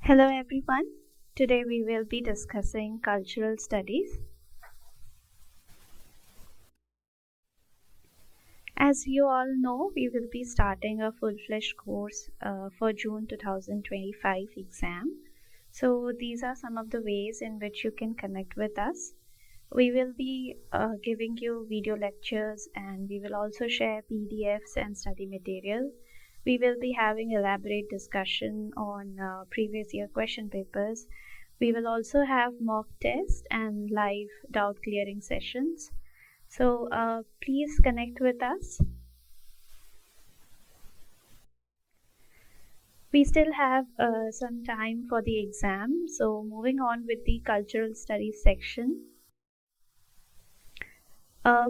Hello everyone. Today we will be discussing cultural studies. As you all know, we will be starting a full-fledged course for June 2025 exam. So these are some of the ways in which you can connect with us. We will be giving you video lectures, and we will also share PDFs and study material. We will be having elaborate discussion on previous year question papers. We will also have mock test and live doubt clearing sessions. So please connect with us. We still have some time for the exam. So moving on with the cultural studies section.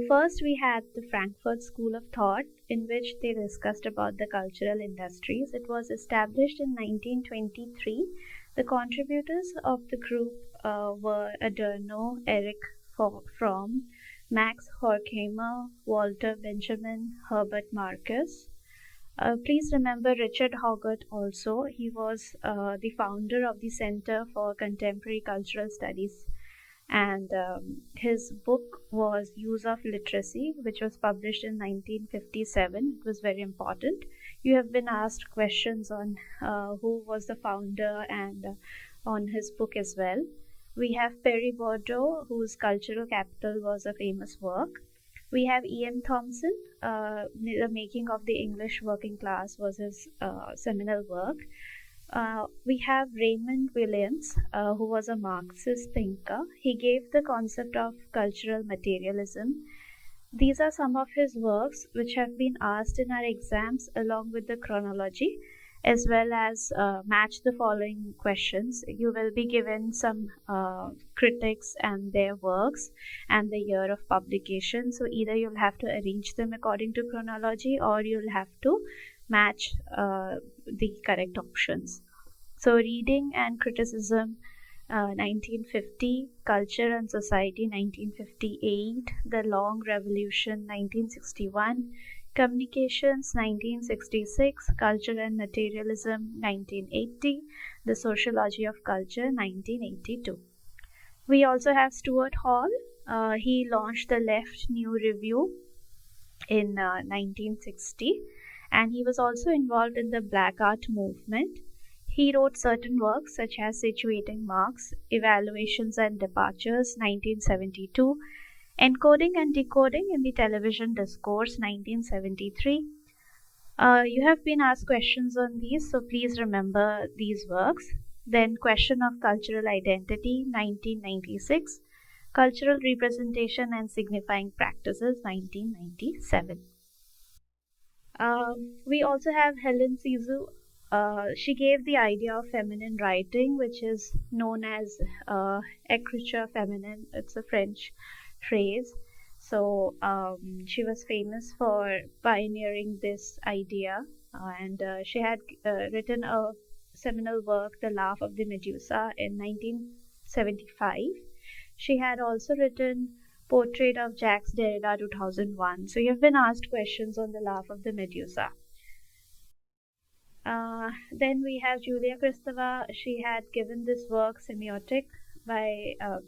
First, we had the Frankfurt School of Thought, in which they discussed about the cultural industries. It was established in 1923. The contributors of the group were Adorno, Erich Fromm, Max Horkheimer, Walter Benjamin, Herbert Marcuse. Please remember Richard Hoggart also. He was the founder of the Center for Contemporary Cultural Studies, and his book was Use of Literacy, which was published in 1957. It was very important. You have been asked questions on who was the founder and on his book as well. We have Perry Bordeaux, whose Cultural Capital was a famous work. We have E.M. Thompson. The Making of the English Working Class was his seminal work. We have Raymond Williams, who was a Marxist thinker. He gave the concept of cultural materialism. These are some of his works which have been asked in our exams along with the chronology, as well as match the following questions. You will be given some critics and their works and the year of publication. So either you'll have to arrange them according to chronology, or you'll have to match the correct options. So reading and criticism, 1950, culture and society, 1958, the long revolution, 1961, communications, 1966, culture and materialism, 1980, the sociology of culture, 1982. We also have Stuart Hall. He launched the Left New Review in 1960, and he was also involved in the Black Art movement. He wrote certain works such as Situating Marx, Evaluations and Departures, 1972, Encoding and Decoding in the Television Discourse, 1973. You have been asked questions on these, so please remember these works. Then Question of Cultural Identity, 1996. Cultural Representation and Signifying Practices, 1997. We also have Helen Cizou. She gave the idea of feminine writing, which is known as écriture féminine. It's a French phrase. So she was famous for pioneering this idea, and she had written a seminal work, The Laugh of the Medusa, in 1975. She had also written Portrait of Jacques Derrida, 2001. So you've been asked questions on The Laugh of the Medusa. Then we have Julia Kristeva. She had given this work, Semiotic,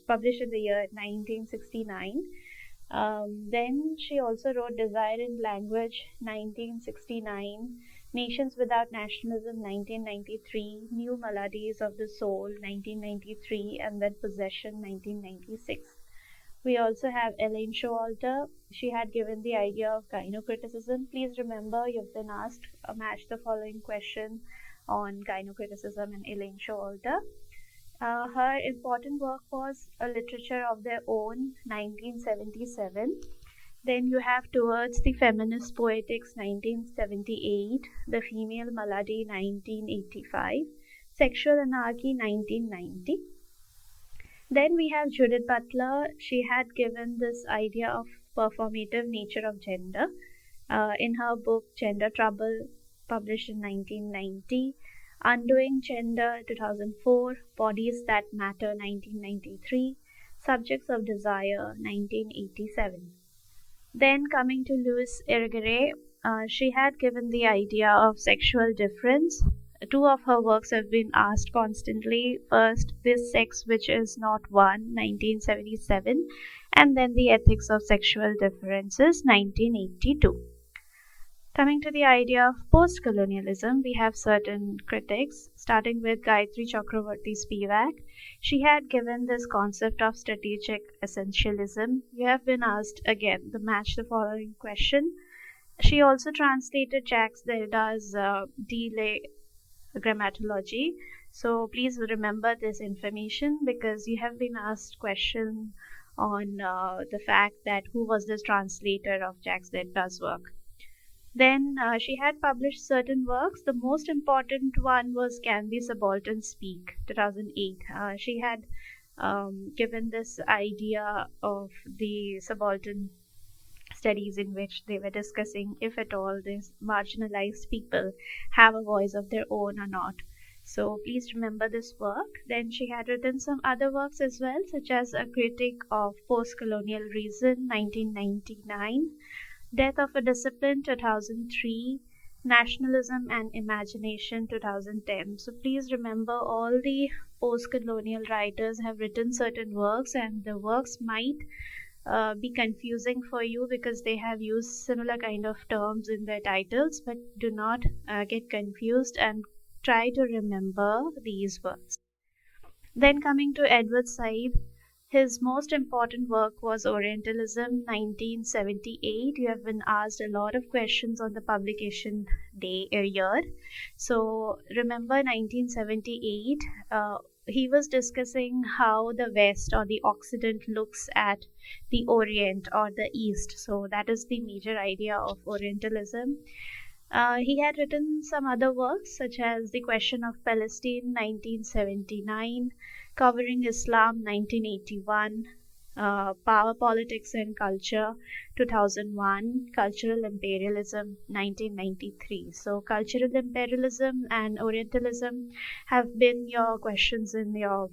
published in the year 1969. Then she also wrote Desire in Language, 1969, Nations Without Nationalism, 1993, New Maladies of the Soul, 1993, and then Possession, 1996. We also have Elaine Showalter. She had given the idea of gynocriticism. Please remember, you've been asked match the following question on gynocriticism and Elaine Showalter. Her important work was A Literature of Their Own, 1977. Then you have Towards the Feminist Poetics, 1978, The Female Malady, 1985, Sexual Anarchy, 1990. Then we have Judith Butler. She had given this idea of performative nature of gender in her book Gender Trouble, published in 1990, Undoing Gender, 2004, Bodies That Matter, 1993, Subjects of Desire, 1987. Then coming to Louise Irigaray, she had given the idea of sexual difference Two of her works have been asked constantly. First, This Sex Which Is Not One, 1977, and then The Ethics of Sexual Differences, 1982. Coming to the idea of post-colonialism, we have certain critics, starting with Gayatri Chakravarti Spivak. She had given this concept of strategic essentialism. You have been asked again to match the following question. She also translated Jacques Derrida's delay grammatology. So please remember this information because you have been asked question on the fact that who was this translator of Jacques Derrida's work. Then she had published certain works. The most important one was Can the Subaltern Speak, 2008. She had given this idea of the subaltern studies in which they were discussing if at all these marginalized people have a voice of their own or not. So please remember this work. Then she had written some other works as well, such as A Critic of Post-Colonial Reason, 1999, Death of a Discipline, 2003, Nationalism and Imagination, 2010. So please remember all the post-colonial writers have written certain works, and the works might be confusing for you because they have used similar kind of terms in their titles, but do not get confused and try to remember these works. Then coming to Edward Said, his most important work was Orientalism, 1978. You have been asked a lot of questions on the publication day a year. So remember 1978, he was discussing how the West or the Occident looks at the Orient or the East. So that is the major idea of Orientalism. He had written some other works such as The Question of Palestine, 1979, Covering Islam, 1981, Power, Politics and Culture, 2001, Cultural Imperialism, 1993. So cultural imperialism and Orientalism have been your questions in your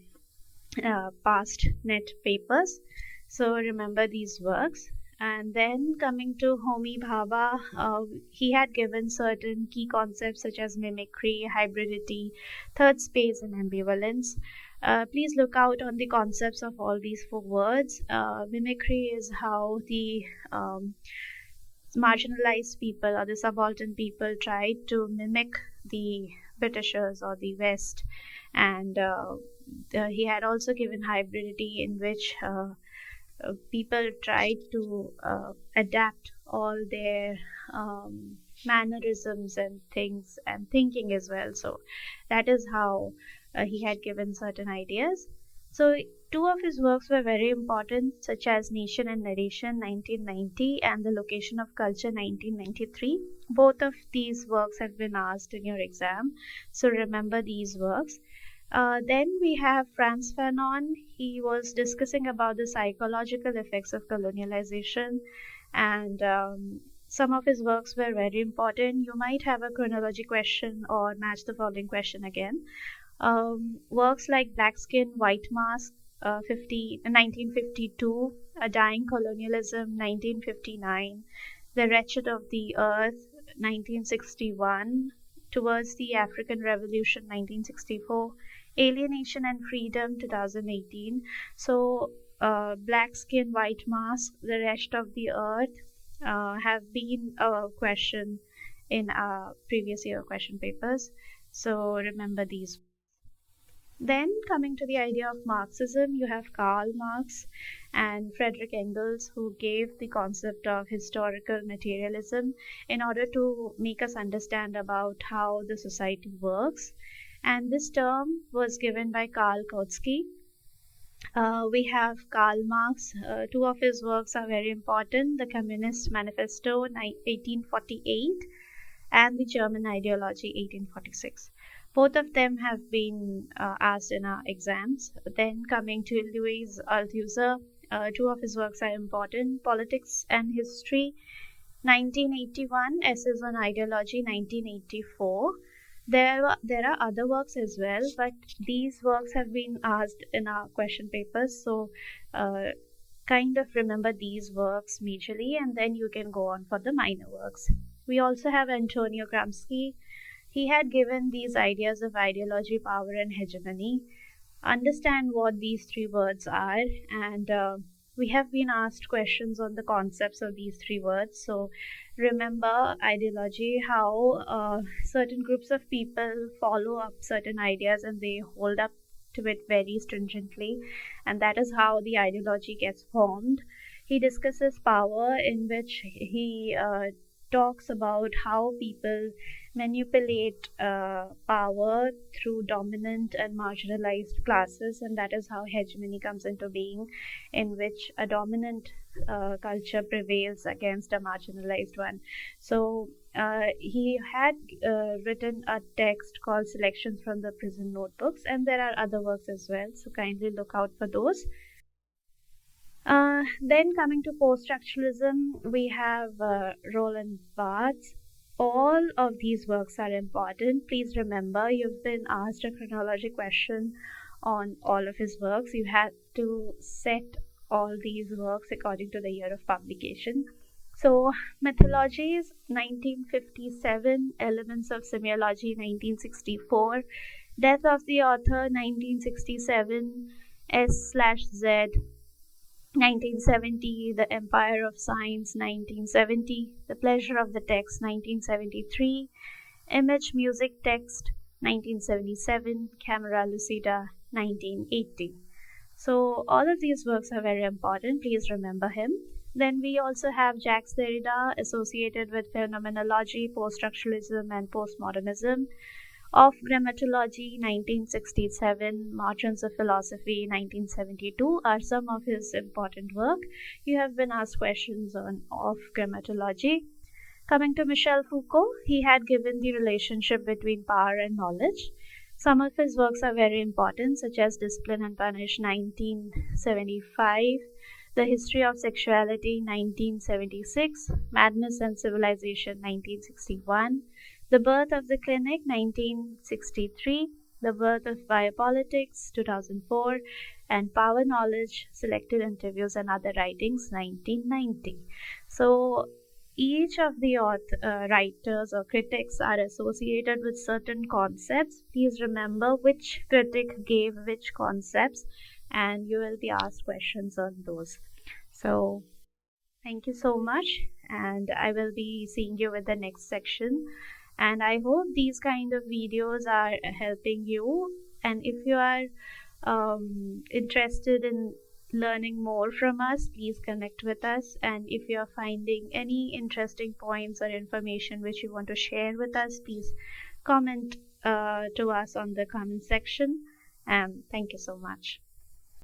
past net papers. So remember these works. And then coming to Homi Bhabha, he had given certain key concepts such as mimicry, hybridity, third space, and ambivalence. Please look out on the concepts of all these four words. Mimicry is how the marginalized people or the subaltern people tried to mimic the Britishers or the West. And he had also given hybridity, in which people tried to adapt all their mannerisms and things and thinking as well. So that is how he had given certain ideas. So two of his works were very important, such as Nation and Narration, 1990, and The Location of Culture, 1993. Both of these works have been asked in your exam, so remember these works. Then we have Frantz Fanon. He was discussing about the psychological effects of colonialization, and some of his works were very important. You might have a chronology question or match the following question again. Works like Black Skin, White Mask, 1952, A Dying Colonialism, 1959, The Wretched of the Earth, 1961, Towards the African Revolution, 1964, Alienation and Freedom, 2018. So Black Skin, White Mask, The Wretched of the Earth have been a question in our previous year question papers. So remember these. Then coming to the idea of Marxism, you have Karl Marx and Frederick Engels, who gave the concept of historical materialism in order to make us understand about how the society works. And this term was given by Karl Kautsky. We have Karl Marx. Two of his works are very important: The Communist Manifesto, 1848, and The German Ideology, 1846. Both of them have been asked in our exams. Then coming to Louis Althusser, two of his works are important: Politics and History, 1981, Essays on Ideology, 1984. There are other works as well, but these works have been asked in our question papers. So kind of remember these works majorly, and then you can go on for the minor works. We also have Antonio Gramsci. he had given these ideas of ideology, power, and hegemony. Understand what these three words are, and we have been asked questions on the concepts of these three words. So remember ideology, how certain groups of people follow up certain ideas and they hold up to it very stringently, and that is how the ideology gets formed. He discusses power, in which he talks about how people manipulate power through dominant and marginalized classes, and that is how hegemony comes into being, in which a dominant culture prevails against a marginalized one. So he had written a text called Selections from the Prison Notebooks, and there are other works as well, so kindly look out for those. Then coming to post-structuralism, we have Roland Barthes. All of these works are important. Please remember, you've been asked a chronology question on all of his works. You had to set all these works according to the year of publication. So, Mythologies, 1957, Elements of Semiology, 1964, Death of the Author, 1967, S/Z, 1970, The Empire of Science, 1970, The Pleasure of the Text, 1973, Image Music Text, 1977, Camera Lucida, 1980. So all of these works are very important. Please remember him. Then we also have Jacques Derrida, associated with phenomenology, post-structuralism, and postmodernism. Of Grammatology, 1967, Margins of Philosophy, 1972 are some of his important work. You have been asked questions on of Grammatology. Coming to Michel Foucault, he had given the relationship between power and knowledge. Some of his works are very important, such as Discipline and Punish, 1975, The History of Sexuality, 1976, Madness and Civilization, 1961, The Birth of the Clinic, 1963, The Birth of Biopolitics, 2004, and Power Knowledge, Selected Interviews and Other Writings, 1990. So each of the writers or critics are associated with certain concepts. Please remember which critic gave which concepts, and you will be asked questions on those. So thank you so much, and I will be seeing you with the next section. And I hope these kind of videos are helping you, and if you are interested in learning more from us, please connect with us. And if you are finding any interesting points or information which you want to share with us, please comment to us on the comment section. And thank you so much.